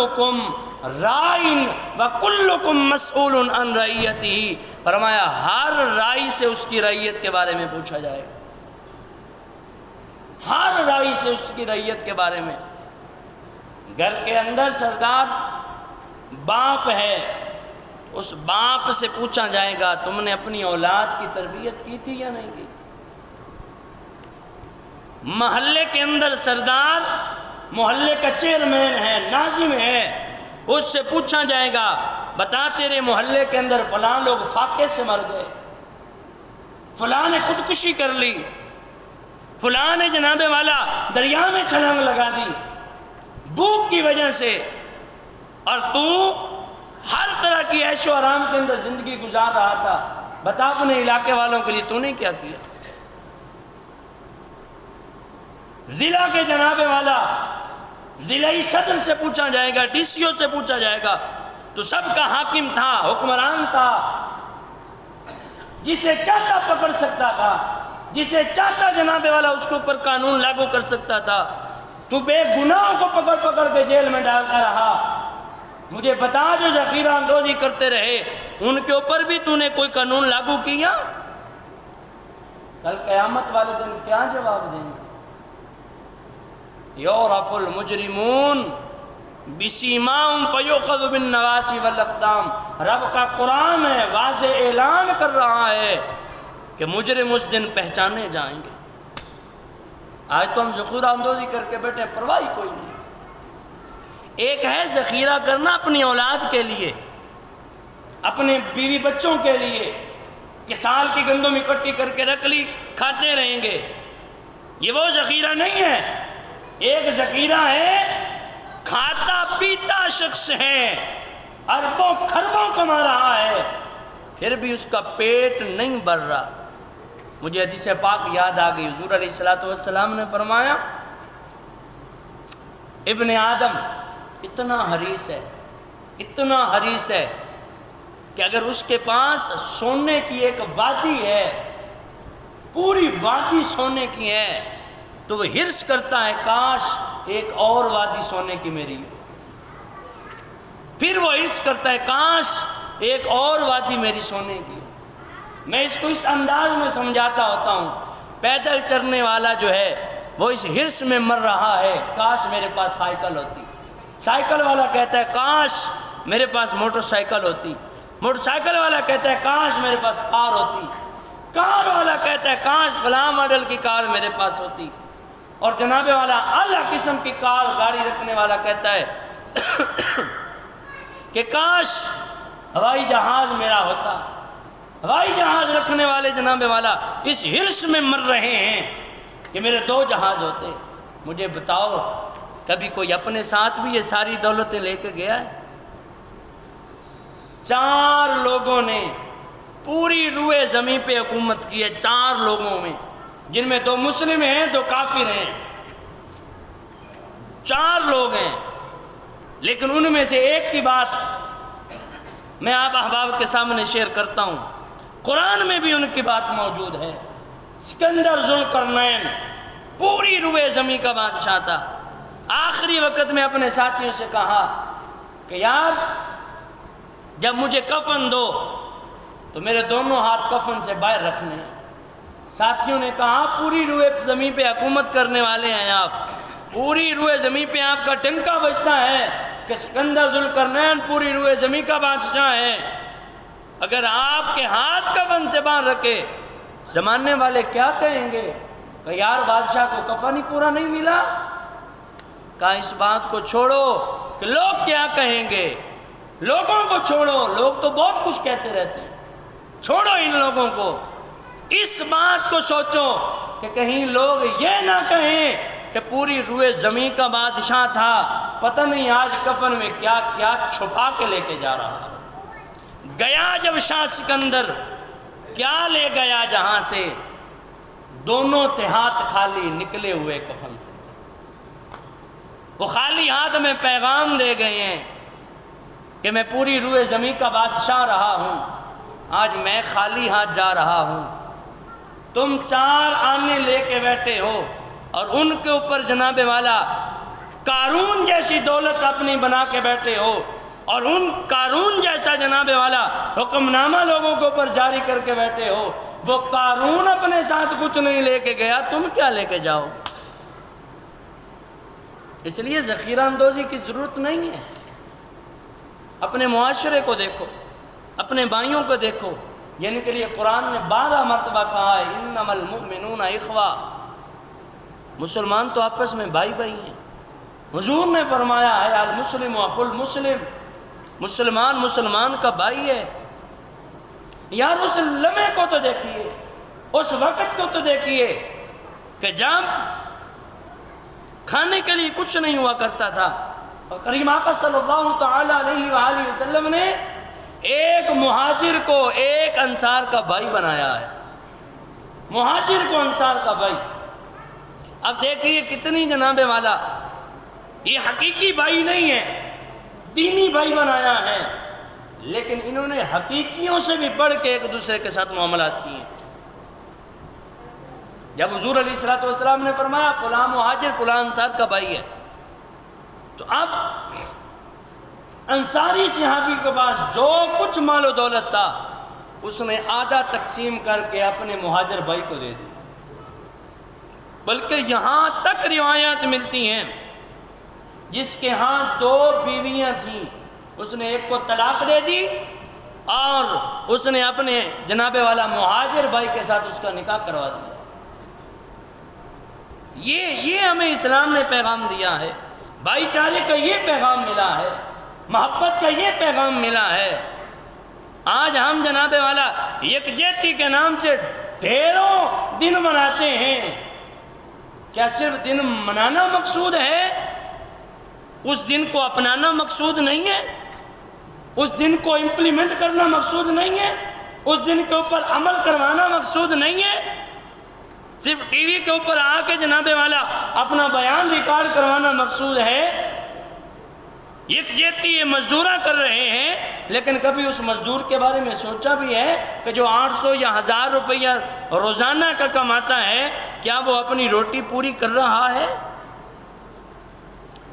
کلکم Ryan و کلکم مسئول عن رعیتہ، فرمایا ہر رائی سے اس کی رعیت کے بارے میں پوچھا جائے گا، ہر رائی سے اس کی رعیت کے بارے میں۔ گھر کے اندر سردار باپ ہے، اس باپ سے پوچھا جائے گا تم نے اپنی اولاد کی تربیت کی تھی یا نہیں کی۔ محلے کے اندر سردار محلے کا چیئرمین ہے، ناظم ہے، اس سے پوچھا جائے گا بتا تیرے محلے کے اندر فلاں لوگ فاقے سے مر گئے، فلاں نے خودکشی کر لی، فلاں نے جناب والا دریا میں چھلانگ لگا دی بھوک کی وجہ سے، اور تو ہر طرح کی عیش و آرام کے اندر زندگی گزار رہا تھا، بتا اپنے علاقے والوں کے لیے تو نے کیا کیا۔ ضلع کے جناب والا ضلعی صدر سے پوچھا جائے گا، ڈی سی او سے پوچھا جائے گا تو سب کا حاکم تھا، حکمران تھا، جسے چاہتا پکڑ سکتا تھا، جسے چاہتا جناب والا اس کے اوپر قانون لاگو کر سکتا تھا، تو بے گناہوں کو پکڑ پکڑ کے جیل میں ڈالتا رہا۔ مجھے بتا جو ذخیرہ اندوزی کرتے رہے ان کے اوپر بھی تو نے کوئی قانون لاگو کیا؟ کل قیامت والے دن کیا جواب دیں گے؟ یعرف المجرمون بسیماہم فیؤخذ بالنواصی والاقدام۔ رب کا قرآن ہے، واضح اعلان کر رہا ہے کہ مجرم اس دن پہچانے جائیں گے۔ آج تو ہم ذخیرہ اندوزی کر کے بیٹھے، پرواہ کوئی نہیں۔ ایک ہے ذخیرہ کرنا اپنی اولاد کے لیے، اپنے بیوی بچوں کے لیے، کہ سال کی گندم اکٹھی کر کے رکھ لی، کھاتے رہیں گے، یہ وہ ذخیرہ نہیں ہے۔ ایک ذخیرہ ہے کھاتا پیتا شخص ہے، اربوں خربوں کما رہا ہے، پھر بھی اس کا پیٹ نہیں بھر رہا۔ مجھے حدیث پاک یاد آ گئی، حضور علیہ السلام نے فرمایا ابن آدم اتنا حریص ہے، اتنا حریص ہے کہ اگر اس کے پاس سونے کی ایک وادی ہے، پوری وادی سونے کی ہے، تو وہ حرص کرتا ہے کاش ایک اور وادی سونے کی میری ہو۔ پھر وہ حرص کرتا ہے کاش ایک اور وادی میری سونے کی ہو۔ میں اس کو اس انداز میں سمجھاتا ہوتا ہوں، پیدل چلنے والا جو ہے وہ اس حرص میں مر رہا ہے کاش میرے پاس سائیکل ہوتی، سائیکل والا کہتا ہے کاش میرے پاس موٹر سائیکل ہوتی، موٹر سائیکل والا کہتا ہے کاش میرے پاس کار ہوتی، کار والا کہتا ہے کاش فلاں ماڈل کی کار میرے پاس ہوتی، اور جناب والا اعلیٰ قسم کی کار گاڑی رکھنے والا کہتا ہے کہ کاش ہوائی جہاز میرا ہوتا۔ ہوائی جہاز رکھنے والے جناب والا اس حرص میں مر رہے ہیں کہ میرے 2 جہاز ہوتے۔ مجھے بتاؤ کبھی کوئی اپنے ساتھ بھی یہ ساری دولتیں لے کے گیا ہے؟ 4 لوگوں نے پوری روئے زمین پہ حکومت کی ہے، 4 لوگوں میں، جن میں 2 مسلم ہیں 2 کافر ہیں، 4 لوگ ہیں، لیکن ان میں سے ایک کی بات میں آپ احباب کے سامنے شیئر کرتا ہوں، قرآن میں بھی ان کی بات موجود ہے۔ سکندر ذوالقرنین پوری روئے زمین کا بادشاہ تھا، آخری وقت میں اپنے ساتھیوں سے کہا کہ یار جب مجھے کفن دو تو میرے دونوں ہاتھ کفن سے باہر رکھنے ہیں۔ ساتھیوں نے کہا پوری روئے زمین پہ حکومت کرنے والے ہیں آپ، پوری روئے زمین پہ آپ کا ڈنکا بجتا ہے کہ سکندر ذوالقرنین پوری روئے زمین کا بادشاہ ہے، اگر آپ کے ہاتھ کفن سے باہر رکھے زمانے والے کیا کہیں گے کہ یار بادشاہ کو کفن ہی پورا نہیں ملا؟ کہا اس بات کو چھوڑو کہ لوگ کیا کہیں گے، لوگوں کو چھوڑو، لوگ تو بہت کچھ کہتے رہتے ہیں، چھوڑو ان لوگوں کو، اس بات کو سوچو کہ کہیں لوگ یہ نہ کہیں کہ پوری روئے زمین کا بادشاہ تھا، پتہ نہیں آج کفن میں کیا کیا چھپا کے لے کے جا رہا ہے۔ گیا جب شاہ سکندر، کیا لے گیا جہاں سے؟ دونوں تھے ہاتھ خالی نکلے ہوئے کفن سے، وہ خالی ہاتھ میں پیغام دے گئے ہیں کہ میں پوری روئے زمین کا بادشاہ رہا ہوں، آج میں خالی ہاتھ جا رہا ہوں، تم 4 آنے لے کے بیٹھے ہو اور ان کے اوپر جناب والا قارون جیسی دولت اپنی بنا کے بیٹھے ہو اور ان قارون جیسا جناب والا حکم نامہ لوگوں کے اوپر جاری کر کے بیٹھے ہو، وہ قارون اپنے ساتھ کچھ نہیں لے کے گیا، تم کیا لے کے جاؤ؟ اس لیے ذخیرہ اندوزی کی ضرورت نہیں ہے۔ اپنے معاشرے کو دیکھو، اپنے بھائیوں کو دیکھو، یعنی کہ لیے قرآن نے 12 مرتبہ کہا ہے انما المؤمنون اخوہ، مسلمان تو آپس میں بھائی بھائی ہیں۔ حضور نے فرمایا ہے المسلم اخو المسلم، مسلمان مسلمان کا بھائی ہے۔ یار اس لمحے کو تو دیکھیے، اس وقت کو تو دیکھیے کہ جب کھانے کے لیے کچھ نہیں ہوا کرتا تھا، اور کریم آقا صلی اللہ تعالی علیہ وآلہ وسلم نے ایک مہاجر کو ایک انصار کا بھائی بنایا ہے، مہاجر کو انصار کا بھائی۔ اب دیکھیے کتنی جناب والا، یہ حقیقی بھائی نہیں ہے، دینی بھائی بنایا ہے، لیکن انہوں نے حقیقیوں سے بھی بڑھ کے ایک دوسرے کے ساتھ معاملات کیے۔ جب حضور علیہ الصلوۃ والسلام نے فرمایا فلاں مہاجر فلاں انصار کا بھائی ہے، تو اب انصاری صحابی کے پاس جو کچھ مال و دولت تھا اس نے آدھا تقسیم کر کے اپنے مہاجر بھائی کو دے دی، بلکہ یہاں تک روایات ملتی ہیں جس کے ہاں 2 بیویاں تھیں، اس نے ایک کو طلاق دے دی اور اس نے اپنے جناب والا مہاجر بھائی کے ساتھ اس کا نکاح کروا دیا۔ یہ ہمیں اسلام نے پیغام دیا ہے، بھائی چارے کا یہ پیغام ملا ہے، محبت کا یہ پیغام ملا ہے۔ آج ہم جناب والا یکجہتی کے نام سے ڈھیروں دن مناتے ہیں، کیا صرف دن منانا مقصود ہے؟ اس دن کو اپنانا مقصود نہیں ہے، اس دن کو امپلیمنٹ کرنا مقصود نہیں ہے، اس دن کے اوپر عمل کروانا مقصود نہیں ہے، صرف ٹی وی کے اوپر آ کے جناب والا اپنا بیان ریکارڈ کروانا مقصود ہے۔ یکجہتی یہ مزدوراں کر رہے ہیں، لیکن کبھی اس مزدور کے بارے میں سوچا بھی ہے کہ جو 800 یا 1000 روپیہ روزانہ کا کماتا ہے، کیا وہ اپنی روٹی پوری کر رہا ہے؟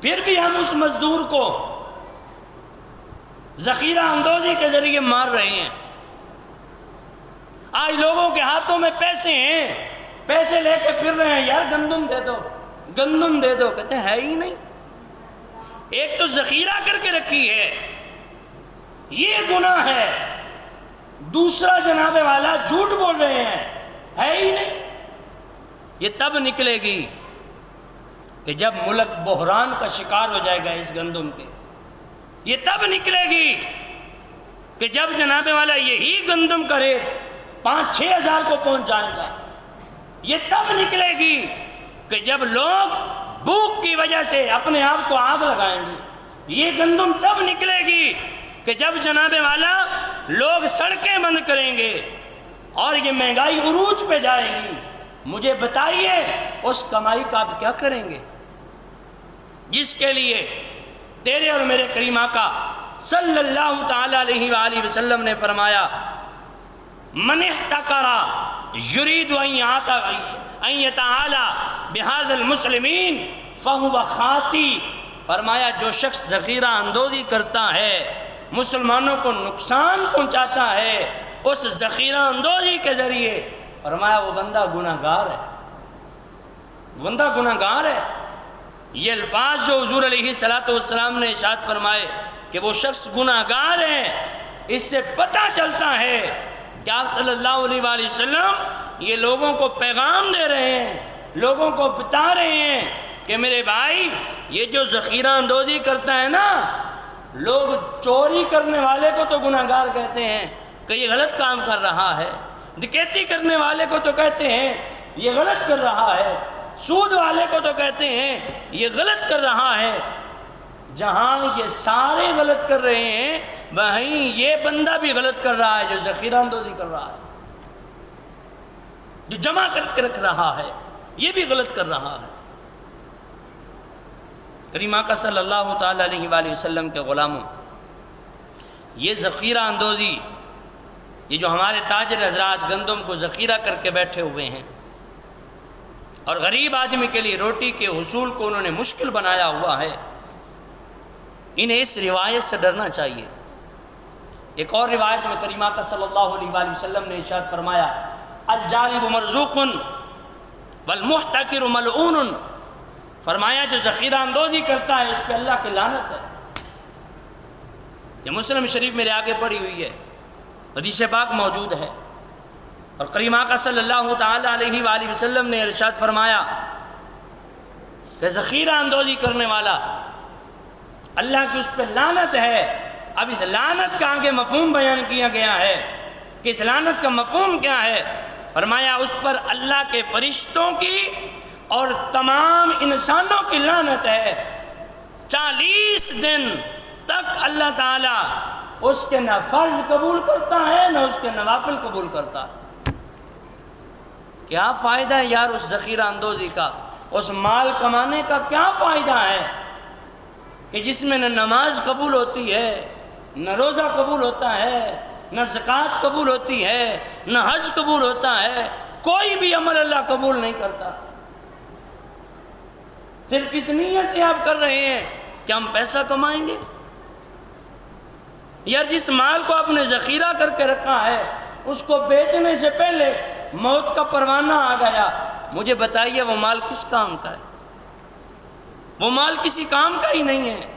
پھر بھی ہم اس مزدور کو ذخیرہ اندوزی کے ذریعے مار رہے ہیں۔ آج لوگوں کے ہاتھوں میں پیسے ہیں، پیسے لے کے پھر رہے ہیں، یار گندم دے دو، گندم دے دو، کہتے ہیں ہے ہی نہیں۔ ایک تو ذخیرہ کر کے رکھی ہے، یہ گناہ ہے، دوسرا جناب والا جھوٹ بول رہے ہیں، ہے ہی نہیں۔ یہ تب نکلے گی کہ جب ملک بحران کا شکار ہو جائے گا اس گندم کے، یہ تب نکلے گی کہ جب جناب والا یہی گندم کا ریٹ 5-6 ہزار کو پہنچ جائے گا، یہ تب نکلے گی کہ جب لوگ بھوک کی وجہ سے اپنے آپ کو آگ لگائیں گے، یہ گندم تب نکلے گی کہ جب جناب والا لوگ سڑکیں بند کریں گے اور یہ مہنگائی عروج پہ جائے گی۔ مجھے بتائیے اس کمائی کا آپ کیا کریں گے جس کے لیے تیرے اور میرے کریم آقا صلی اللہ تعالی علیہ وآلہ وسلم نے فرمایا من احتقر یرید ان یتعالی بہذا المسلمین فہو خاطی، فرمایا جو شخص ذخیرہ اندوزی کرتا ہے، مسلمانوں کو نقصان پہنچاتا ہے اس ذخیرہ اندوزی کے ذریعے، فرمایا وہ بندہ گناہ گار ہے، بندہ گناہ گار ہے۔ یہ الفاظ جو حضور علیہ السلام نے ارشاد فرمائے کہ وہ شخص گناہ گار ہے، اس سے پتہ چلتا ہے کہ آپ صلی اللہ علیہ وآلہ وسلم یہ لوگوں کو پیغام دے رہے ہیں، لوگوں کو بتا رہے ہیں کہ میرے بھائی یہ جو ذخیرہ اندوزی کرتا ہے نا، لوگ چوری کرنے والے کو تو گناہ گار کہتے ہیں کہ یہ غلط کام کر رہا ہے، ڈکیتی کرنے والے کو تو کہتے ہیں یہ غلط کر رہا ہے، سود والے کو تو کہتے ہیں یہ غلط کر رہا ہے۔ جہاں یہ سارے غلط کر رہے ہیں وہیں یہ بندہ بھی غلط کر رہا ہے جو ذخیرہ اندوزی کر رہا ہے، جو جمع کر کے رکھ رہا ہے، یہ بھی غلط کر رہا ہے۔ کریم آقا صلی اللہ تعالی علیہ وآلہ وسلم کے غلاموں، یہ ذخیرہ اندوزی، یہ جو ہمارے تاجر حضرات گندم کو ذخیرہ کر کے بیٹھے ہوئے ہیں، اور غریب آدمی کے لیے روٹی کے حصول کو انہوں نے مشکل بنایا ہوا ہے۔ انہیں اس روایت سے ڈرنا چاہیے۔ ایک اور روایت میں کریمہ کا صلی اللہ علیہ وآلہ وسلم نے ارشاد فرمایا الجالب مرزوق والمحتقر ملعون، فرمایا جو ذخیرہ اندوزی کرتا ہے اس پہ اللہ کی لعنت ہے۔ یہ مسلم شریف میرے آگے پڑھی ہوئی ہے، حدیث پاک موجود ہے۔ اور کریمہ کا صلی اللہ تعالی علیہ وآلہ وسلم نے ارشاد فرمایا کہ ذخیرہ اندوزی کرنے والا اللہ کی اس پہ لعنت ہے۔ اب اس لعنت کا آگے مفہوم بیان کیا گیا ہے کہ اس لعنت کا مفہوم کیا ہے۔ فرمایا اس پر اللہ کے فرشتوں کی اور تمام انسانوں کی لعنت ہے۔ 40 دن تک اللہ تعالیٰ اس کے نہ فرض قبول کرتا ہے نہ اس کے نوافل قبول کرتا ہے۔ کیا فائدہ ہے یار اس ذخیرہ اندوزی کا، اس مال کمانے کا کیا فائدہ ہے کہ جس میں نہ نماز قبول ہوتی ہے، نہ روزہ قبول ہوتا ہے، نہ زکوٰۃ قبول ہوتی ہے، نہ حج قبول ہوتا ہے، کوئی بھی عمل اللہ قبول نہیں کرتا۔ صرف اس نیت سے آپ کر رہے ہیں کہ ہم پیسہ کمائیں گے۔ یار جس مال کو آپ نے ذخیرہ کر کے رکھا ہے اس کو بیچنے سے پہلے موت کا پروانہ آ گیا، مجھے بتائیے وہ مال کس کام کا ہے؟ وہ مال کسی کام کا ہی نہیں ہے۔